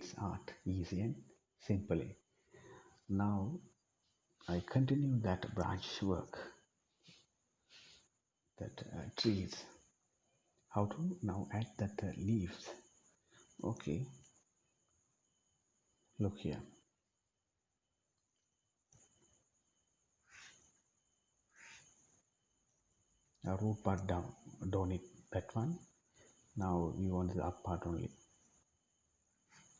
treats art easy and simply. Now I continue that branch work, that trees. How to now add that leaves? Okay, look here. A root part down, don't it that one. Now we want the up part only.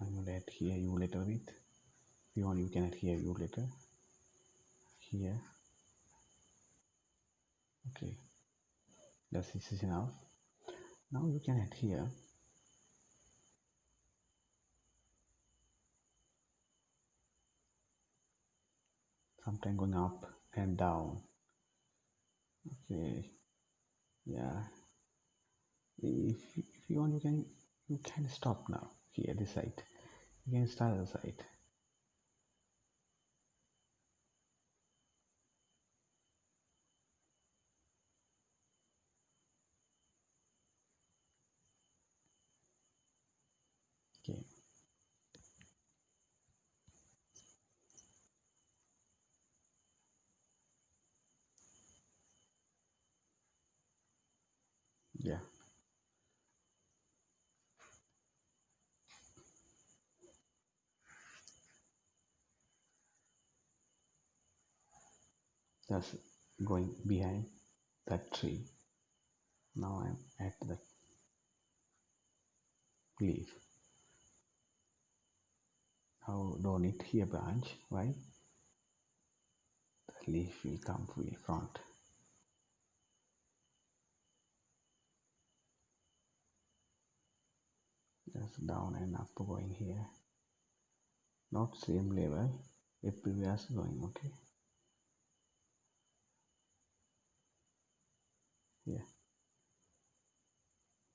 I'm going to add here U letter with. If you want, you can add here U letter. Here. Okay. This is enough. Now you can add here. Sometimes going up and down. Okay. Yeah. If you want, you can stop now. Here, this side. You can start the side. Okay. Yeah. Just going behind that tree. Now I'm at the leaf. Now don't it here branch. Why? The leaf will come fully front. Just down and up going here. Not same level. It previous going. Okay. Yeah.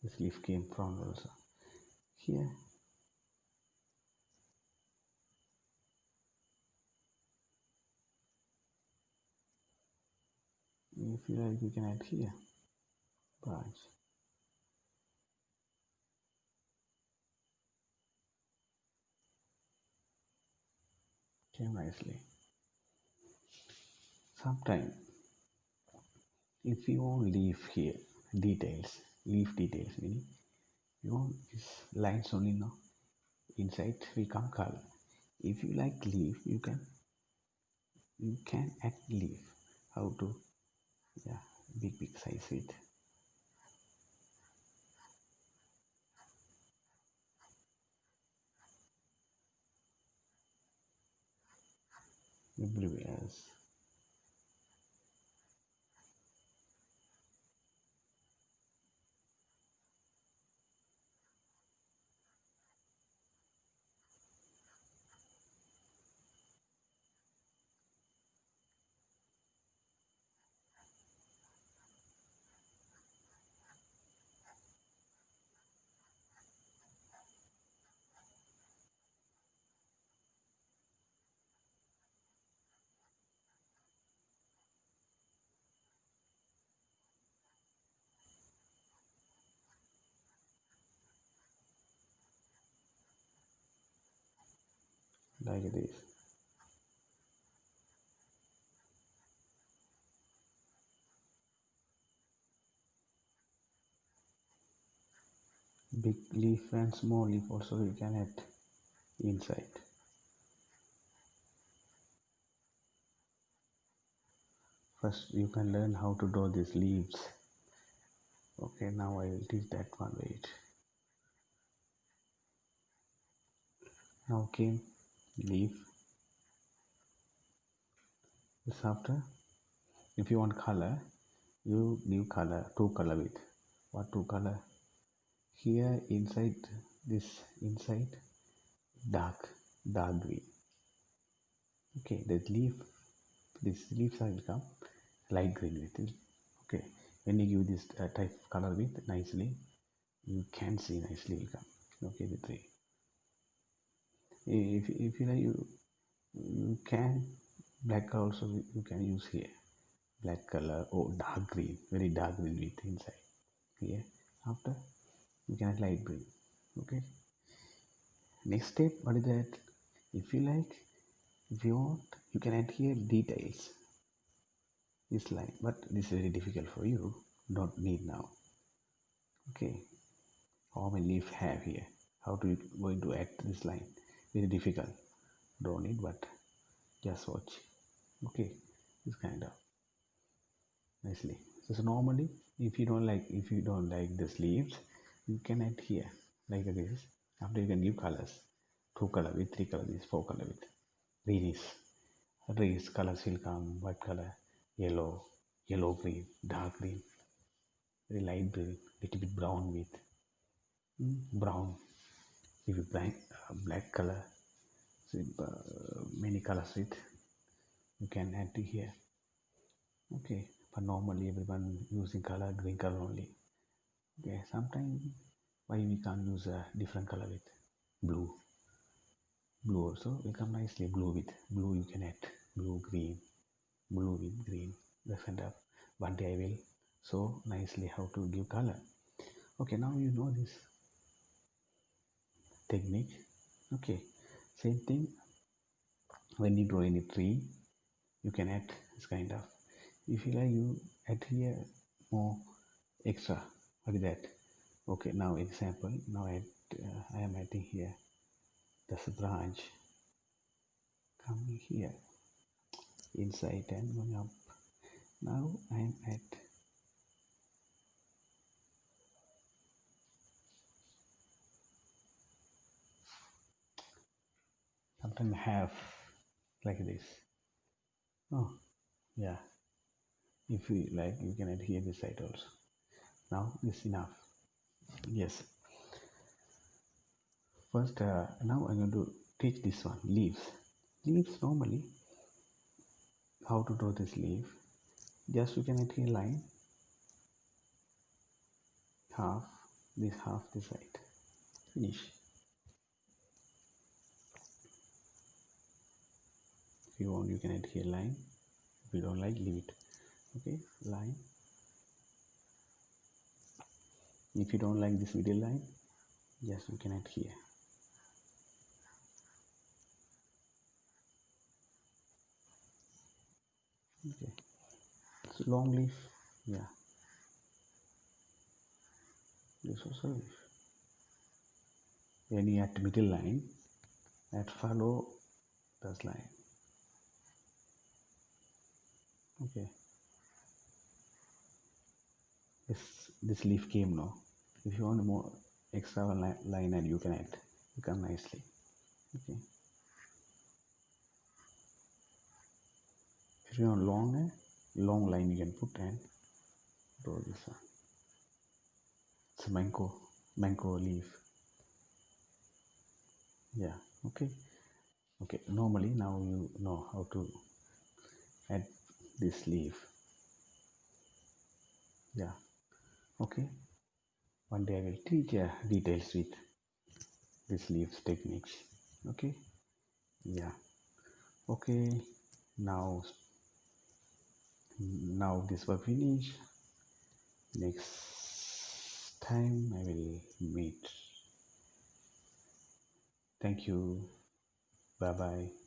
This leaf came front also. Here. If you like, you can add here branch. Came nicely. Sometime if you want leaf here details, leaf details meaning you want these lines only now. Inside we come color. If you like leaf, you can add leaf. How to? Yeah, big size it. Everywhere. Like this. Big leaf and small leaf also you can add inside. First you can learn how to draw these leaves. Okay, now I will teach that one. Wait. Now came leaf. This after, if you want color, you give color, two color with. What two color? Here inside this inside dark green. Okay, the leaf, this leaves will come light green with it. Okay, when you give this type of color with nicely, you can see nicely will come. Okay, the three. If you like, you can black also you can use here. Black color or dark green, very dark green with inside. Here after you can add light green. Okay, Next step, what is that? If you like, if you want, you can add here details this line, but this is very difficult for you, don't need now. Okay, how many leaf have here, how do you going to add this line? Very difficult, don't need, but just watch. Okay, this kind of nicely. So normally, if you don't like this leaves, you can add here like this. After you can give colors, 2 color with 3 color with 4 color with greenish. Rays colors will come, white color, yellow, yellow green, dark green, very light green, little bit brown with brown, little bit black color. So, many colors with you can add to here. Okay, but normally everyone using color green color only. Okay, sometimes why we can't use a different color with blue? Blue also will come nicely. Blue with blue you can add blue green, blue with green. That's kind of one day I will show nicely how to give color. Okay, now you know this technique. Okay, same thing when you draw any tree, you can add this kind of. If you like, you add here more extra. What is that? Okay, now example. Now I am adding here this branch coming here inside and going up. Now I am at sometimes half like this. Oh yeah, if you like, you can add here this side also. Now this enough. Yes. First, now I'm going to teach this one leaves. Leaves normally, how to draw this leaf? Just you can add here line half this side. Finish. If you want, you can add here line. If you don't like, leave it. Okay, line. If you don't like this middle line, just you can add here. Okay, it's a long leaf. Yeah, this also leaf. When you add middle line, that follow this line. Okay, this leaf came now. If you want more extra line and you can add, you come nicely. Okay, if you want long line you can put and draw this one. It's a mango leaf. Yeah. Okay. Okay, normally now you know how to add this leaf. Yeah. Okay, one day I will teach details with this leaves techniques. Okay. Yeah. Okay, now this work finish. Next time I will meet. Thank you. Bye bye.